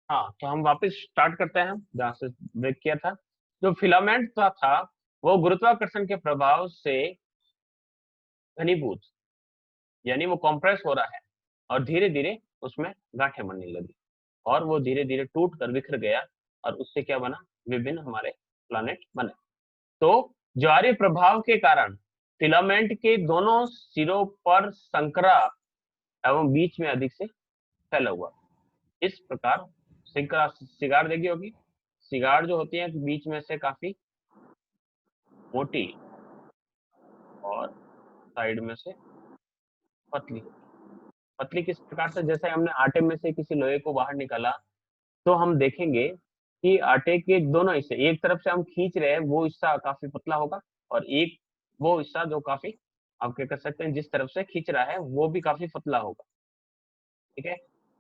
हाँ, तो हम वापस स्टार्ट करते हैं जहाँ से ब्रेक किया था। जो फिलामेंट था वो गुरुत्वाकर्षण के प्रभाव से घनीभूत, यानी वो कंप्रेस हो रहा है और धीरे धीरे उसमें गांठें बनने लगी और वो धीरे धीरे टूट कर बिखर गया और उससे क्या बना, विभिन्न हमारे प्लैनेट बने। तो ज्वारीय प्रभाव के कारण फिलामेंट के दोनों सिरों पर संकरा एवं बीच में अधिक से फैला हुआ, इस प्रकार सिगार देखी होगी। सिगार जो होती है बीच में से काफी मोटी और साइड में से पतली। पतली किस प्रकार से, जैसे हमने आटे में से किसी लोहे को बाहर निकाला तो हम देखेंगे कि आटे के दोनों हिस्से, एक तरफ से हम खींच रहे हैं वो हिस्सा काफी पतला होगा और एक वो हिस्सा जो काफी, आप क्या कर सकते हैं, जिस तरफ से खींच रहा है वो भी काफी पतला होगा। ठीक है।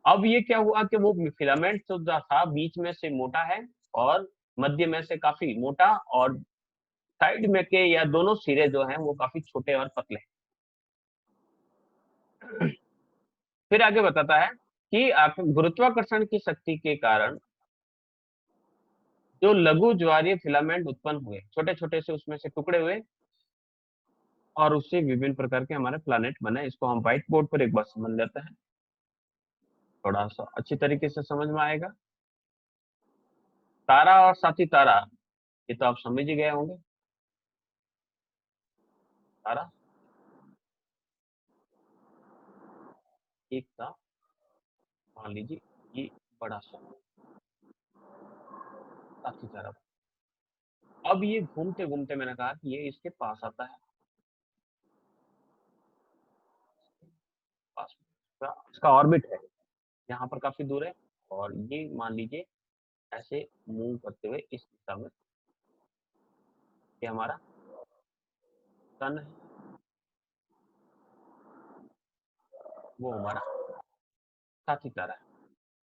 अब ये क्या हुआ कि वो फिलामेंट जो था बीच में से मोटा है और मध्य में से काफी मोटा और साइड में के या दोनों सिरे जो हैं वो काफी छोटे और पतले। फिर आगे बताता है कि गुरुत्वाकर्षण की शक्ति के कारण जो लघु ज्वारीय फिलामेंट उत्पन्न हुए, छोटे छोटे से उसमें से टुकड़े हुए और उससे विभिन्न प्रकार के हमारे प्लैनेट बने। इसको हम व्हाइट बोर्ड पर एक बार समझ लेते हैं, थोड़ा सा अच्छी तरीके से समझ में आएगा। तारा और साथी तारा, ये तो आप समझ ही गए होंगे। तारा एक था, मान लीजिए ये बड़ा सा साथी तारा। अब ये घूमते घूमते मैंने कहा कि ये इसके पास आता है, पास में इसका ऑर्बिट है, यहाँ पर काफी दूर है और ये मान लीजिए ऐसे मूव करते हुए इस दिशा में, ये हमारा सन है, वो हमारा साथी तारा है।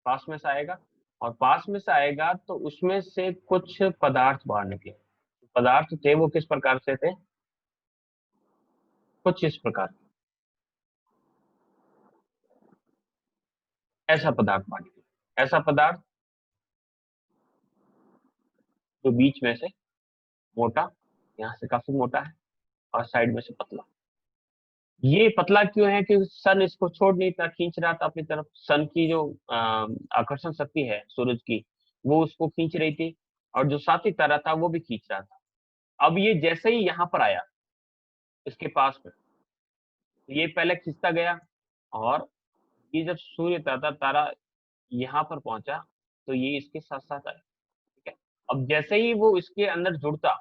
पास में से आएगा और पास में से आएगा तो उसमें से कुछ पदार्थ बाहर निकले। पदार्थ थे वो किस प्रकार से थे, कुछ इस प्रकार, ऐसा पदार्थ बाहर निकले। ऐसा पदार्थ जो बीच में से मोटा, यहाँ से काफी मोटा है और साइड में से पतला। ये पतला क्यों है कि सन इसको छोड़ नहीं था, खींच रहा था अपनी तरफ। सन की जो आकर्षण शक्ति है सूरज की, वो उसको खींच रही थी और जो साथी तारा था वो भी खींच रहा था। अब ये जैसे ही यहाँ पर आया इसके पास में, तो ये पहले खींचता गया और ये जब सूर्य तारा तारा यहाँ पर पहुंचा तो ये इसके साथ साथ आया। ठीक है। अब जैसे ही वो इसके अंदर जुड़ता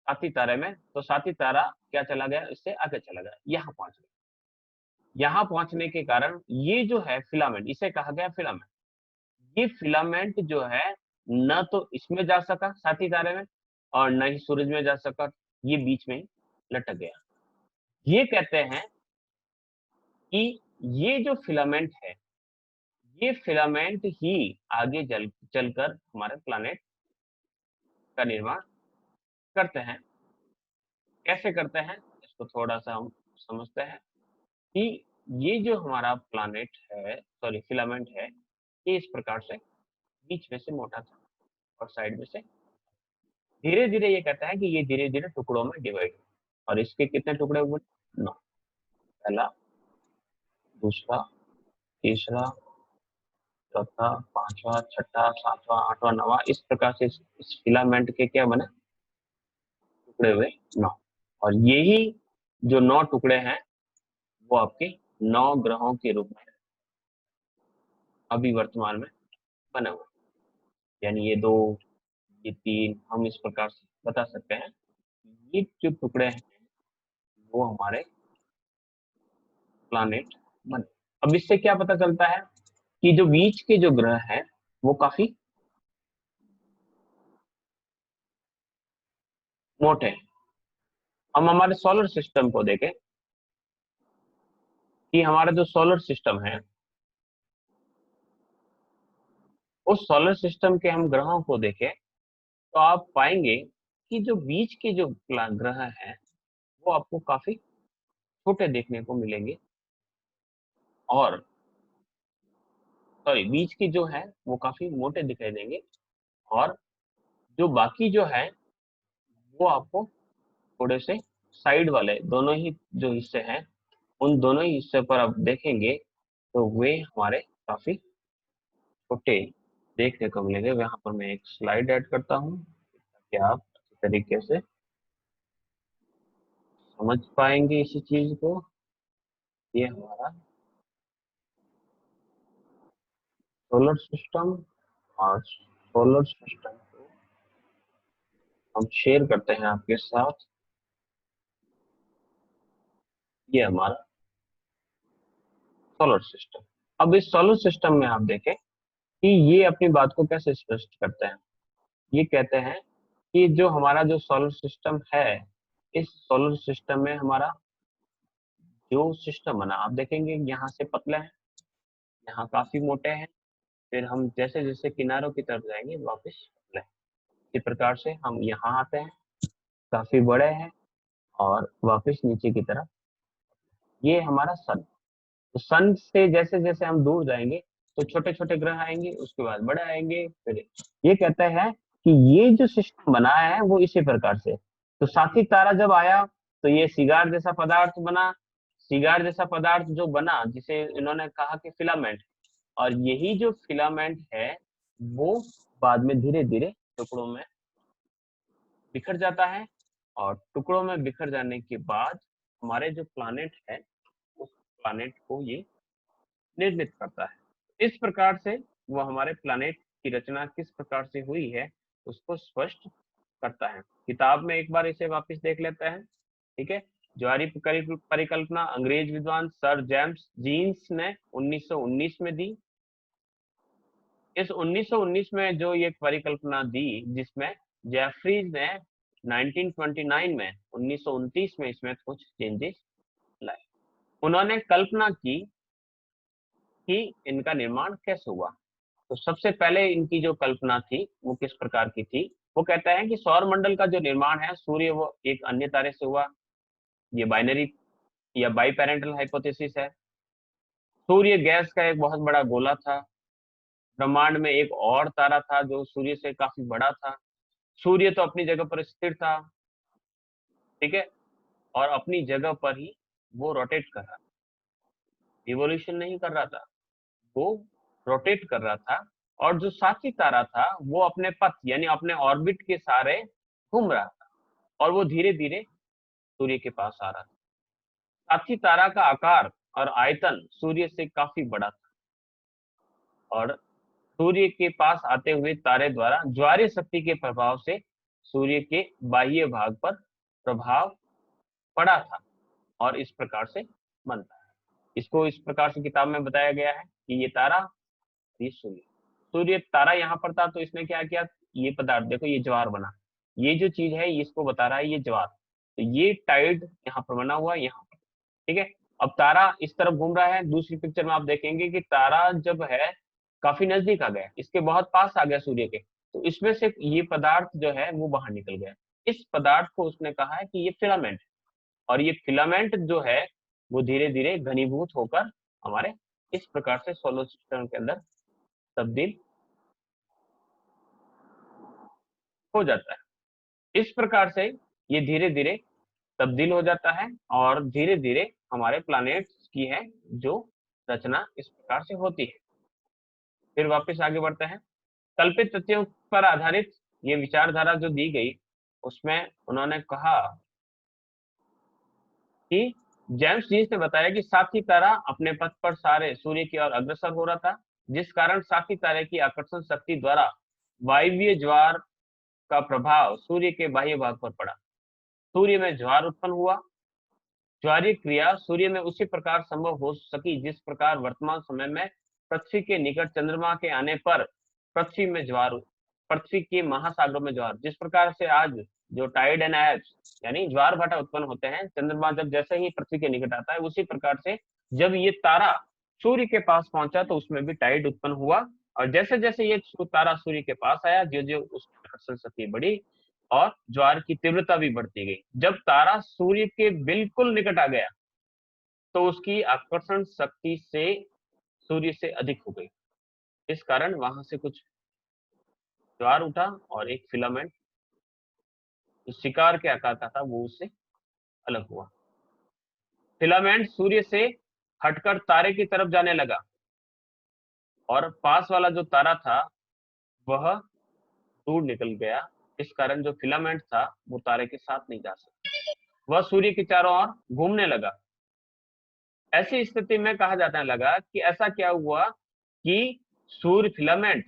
साथी तारे में, तो साथी तारा क्या चला गया, इससे आगे चला गया, यहाँ पहुंच गया। यहाँ पहुंचने के कारण ये जो है फिलामेंट, इसे कहा गया फिलामेंट। ये फिलामेंट जो है न तो इसमें जा सका साथी तारे में और न ही सूरज में जा सका, ये बीच में ही लटक गया। ये कहते हैं कि ये जो फिलामेंट है, ये फिलामेंट ही आगे चलकर हमारे प्लानेट का निर्माण करते हैं। कैसे करते हैं इसको थोड़ा सा हम समझते हैं कि ये जो हमारा प्लानेट है, सॉरी फिलामेंट है, ये इस प्रकार से बीच में से मोटा था और साइड में से धीरे धीरे, ये कहता है कि ये धीरे धीरे टुकड़ों में डिवाइड और इसके कितने टुकड़े हुए, 9। पहला, दूसरा, तीसरा, चौथा, पांचवा, छठा, सातवां, आठवां, नौवां, इस प्रकार से इस फिलामेंट के क्या बने, टुकड़े हुए 9। और यही जो 9 टुकड़े हैं वो आपके 9 ग्रहों के रूप में अभी वर्तमान में बने हुए। यानी ये 2, ये 3, हम इस प्रकार से बता सकते हैं ये जो टुकड़े हैं वो हमारे प्लानेट बने। अब इससे क्या पता चलता है कि जो बीच के जो ग्रह हैं वो काफी मोटे हैं। हम हमारे सोलर सिस्टम को देखें कि हमारा जो सोलर सिस्टम है, उस सोलर सिस्टम के हम ग्रहों को देखें तो आप पाएंगे कि जो बीच के जो ग्रह हैं वो आपको काफी छोटे देखने को मिलेंगे और सॉरी बीच की जो है वो काफी मोटे दिखाई देंगे, और जो बाकी जो है वो आपको थोड़े से साइड वाले दोनों ही जो हिस्से हैं, उन दोनों ही हिस्से पर आप देखेंगे तो वे हमारे काफी छोटे देखने को मिलेंगे। यहाँ पर मैं एक स्लाइड ऐड करता हूँ ताकि आप अच्छी तरीके से समझ पाएंगे इसी चीज को। ये हमारा सोलर सिस्टम, और सोलर सिस्टम को हम शेयर करते हैं आपके साथ। ये हमारा सोलर सिस्टम। अब इस सोलर सिस्टम में आप देखें कि ये अपनी बात को कैसे स्पष्ट करते हैं। ये कहते हैं कि जो हमारा जो सोलर सिस्टम है, इस सोलर सिस्टम में हमारा जो सिस्टम बना, आप देखेंगे यहाँ से पतले हैं, यहाँ काफी मोटे हैं, फिर हम जैसे जैसे किनारों की तरफ जाएंगे वापस पतले हैं। इसी प्रकार से हम यहाँ आते हैं, काफी बड़े हैं, और वापस नीचे की तरफ। ये हमारा सन। तो सन से जैसे जैसे हम दूर जाएंगे तो छोटे छोटे ग्रह आएंगे, उसके बाद बड़े आएंगे, फिर ये कहता है कि ये जो सिस्टम बनाया है वो इसी प्रकार से। तो साथी तारा जब आया तो ये सिगार जैसा पदार्थ बना। सिगार जैसा पदार्थ जो बना, जिसे इन्होंने कहा कि फिलामेंट, और यही जो फिलामेंट है वो बाद में धीरे धीरे टुकड़ों में बिखर जाता है, और टुकड़ों में बिखर जाने के बाद हमारे जो प्लानेट है उस प्लानेट को ये निर्मित करता है। इस प्रकार से वो हमारे प्लानेट की रचना किस प्रकार से हुई है उसको स्पष्ट करता है। किताब में एक बार इसे वापस देख लेते हैं, ठीक है। ज्वारी परिकल्पना अंग्रेज विद्वान सर जेम्स जीन्स ने 1919 में दी। इस 1919 में जो ये परिकल्पना दी, जिसमें जेफरीज ने 1929 में 1929 में इसमें कुछ चेंजेस लाए। उन्होंने कल्पना की कि इनका निर्माण कैसे हुआ। तो सबसे पहले इनकी जो कल्पना थी वो किस प्रकार की थी। वो कहता है कि सौर मंडल का जो निर्माण है, सूर्य वो एक अन्य तारे से हुआ। ये बाइनरी या बाई पैरेंटल हाइपोथेसिस है। सूर्य गैस का एक बहुत बड़ा गोला था। ब्रह्मांड में एक और तारा था जो सूर्य से काफी बड़ा था। सूर्य तो अपनी जगह पर स्थिर था, ठीक है, और अपनी जगह पर ही वो रोटेट कर रहा था, रिवोल्यूशन नहीं कर रहा था, वो रोटेट कर रहा था। और जो साथी तारा था वो अपने पथ यानी अपने ऑर्बिट के सारे घूम रहा था, और वो धीरे धीरे सूर्य के पास आ रहा था। साथी तारा का आकार और आयतन सूर्य से काफी बड़ा था, और सूर्य के पास आते हुए तारे द्वारा ज्वारीय शक्ति के प्रभाव से सूर्य के बाह्य भाग पर प्रभाव पड़ा था, और इस प्रकार से बनता है। इसको इस प्रकार से किताब में बताया गया है कि ये तारा, ये सूर्य। सूर्य तारा यहाँ पर था, तो इसने क्या किया, ये पदार्थ देखो, ये ज्वार बना। ये जो चीज है इसको बता रहा है ये ज्वार। तो ये टाइड यहाँ पर बना हुआ है यहाँ पर, ठीक है। अब तारा इस तरफ घूम रहा है। दूसरी पिक्चर में आप देखेंगे कि तारा जब है काफी नजदीक आ गया, इसके बहुत पास आ गया सूर्य के, तो इसमें से ये पदार्थ जो है वो बाहर निकल गया। इस पदार्थ को उसने कहा है कि ये फिलामेंट, और ये फिलामेंट जो है वो धीरे धीरे घनीभूत होकर हमारे इस प्रकार से सोलर सिस्टम के अंदर तब्दील हो जाता है। इस प्रकार से ये धीरे धीरे तब्दील हो जाता है, और धीरे धीरे हमारे प्लैनेट्स की है जो रचना इस प्रकार से होती है। फिर वापस आगे बढ़ते हैं। कल्पित तथ्यों पर आधारित ये विचारधारा जो दी गई, उसमें उन्होंने कहा कि जेम्स जीन्स ने बताया कि साथी तारा अपने पथ पर सारे सूर्य की ओर अग्रसर हो रहा था, जिस कारण साथी तारे की आकर्षण शक्ति द्वारा वायवीय ज्वार का प्रभाव सूर्य के बाह्य भाग पर पड़ा। सूर्य में ज्वार उत्पन्न हुआ। ज्वारीय क्रिया सूर्य में उसी प्रकार संभव हो सकी जिस प्रकार वर्तमान समय में पृथ्वी के निकट चंद्रमा के आने पर पृथ्वी में ज्वार, पृथ्वी के महासागरों में ज्वार, जिस प्रकार से आज जो टाइड एंड एब्स यानी ज्वार भाटा उत्पन्न होते हैं, चंद्रमा जब जैसे ही पृथ्वी के निकट आता है, उसी प्रकार से जब ये तारा सूर्य के पास पहुंचा तो उसमें भी टाइड उत्पन्न हुआ। और जैसे जैसे ये तारा सूर्य के पास आया, जो जो उसकी आकर्षण शक्ति बढ़ी और ज्वार की तीव्रता भी बढ़ती गई। जब तारा सूर्य के बिल्कुल निकट आ गया तो उसकी आकर्षण शक्ति से सूर्य से अधिक हो गई, इस कारण वहां से कुछ ज्वार उठा और एक फिलामेंट जो शिकार के आकार का था वो उससे अलग हुआ। फिलामेंट सूर्य से हटकर तारे की तरफ जाने लगा और पास वाला जो तारा था वह दूर निकल गया। इस कारण जो फिलामेंट था वो तारे के साथ नहीं जा सका, वह सूर्य के चारों ओर घूमने लगा। ऐसी स्थिति में कहा जाने लगा कि ऐसा क्या हुआ कि सूर्य फिलामेंट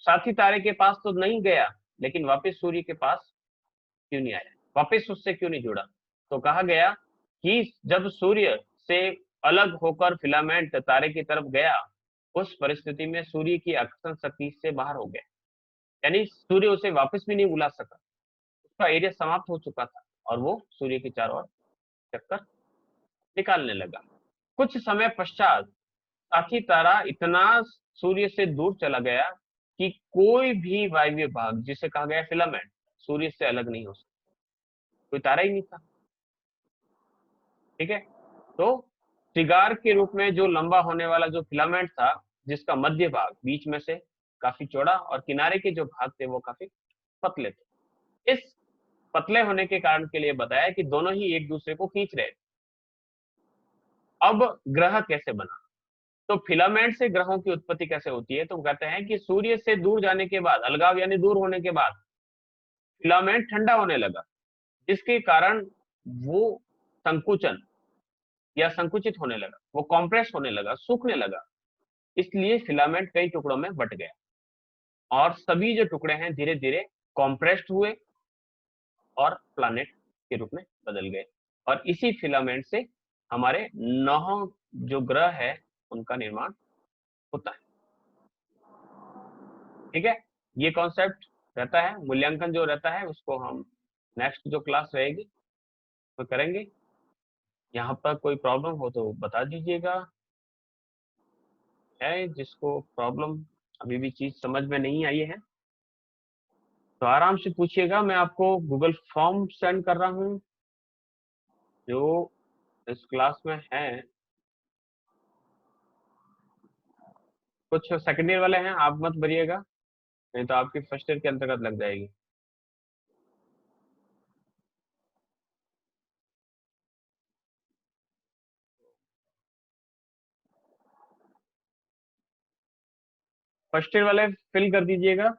साथी तारे के पास तो नहीं गया, लेकिन वापस सूर्य के पास क्यों नहीं आया, वापस उससे क्यों नहीं जुड़ा। तो कहा गया कि जब सूर्य से अलग होकर फिलामेंट तारे की तरफ गया, उस परिस्थिति में सूर्य की आकर्षण शक्ति से बाहर हो गया, यानी सूर्य उसे वापस भी नहीं बुला सका, उसका एरिया समाप्त हो चुका था और वो सूर्य के चारों ओर चक्कर निकालने लगा। कुछ समय पश्चात साथी तारा इतना सूर्य से दूर चला गया कि कोई भी वायवीय भाग, जिसे कहा गया फिलामेंट, सूर्य से अलग नहीं हो सकता, कोई तारा ही नहीं था। ठीक है, तो सिगार के रूप में जो लंबा होने वाला जो फिलामेंट था, जिसका मध्य भाग बीच में से काफी चौड़ा और किनारे के जो भाग थे वो काफी पतले थे, इस पतले होने के कारण के लिए बताया कि दोनों ही एक दूसरे को खींच रहे थे। अब ग्रह कैसे बना, तो फिलामेंट से ग्रहों की उत्पत्ति कैसे होती है, तो कहते हैं कि सूर्य से दूर जाने के बाद, अलगाव यानी दूर होने के बाद, फिलामेंट ठंडा होने लगा, जिसके कारण वो संकुचन या संकुचित होने लगा, वो कॉम्प्रेस होने लगा, सूखने लगा। इसलिए फिलामेंट कई टुकड़ों में बट गया और सभी जो टुकड़े हैं धीरे धीरे कॉम्प्रेस्ड हुए और प्लानेट के रूप में बदल गए। और इसी फिलामेंट से हमारे 9 जो ग्रह है उनका निर्माण होता है। ठीक है, ये कॉन्सेप्ट रहता है, मूल्यांकन जो रहता है उसको हम नेक्स्ट जो क्लास रहेगी वो करेंगे। यहाँ पर कोई प्रॉब्लम हो तो बता दीजिएगा, है जिसको प्रॉब्लम अभी भी चीज समझ में नहीं आई है तो आराम से पूछिएगा। मैं आपको गूगल फॉर्म सेंड कर रहा हूँ जो इस क्लास में है। कुछ सेकेंड ईयर वाले हैं, आप मत भरिएगा, नहीं तो आपकी फर्स्ट ईयर के अंतर्गत लग जाएगी। फर्स्ट ईयर वाले फिल कर दीजिएगा।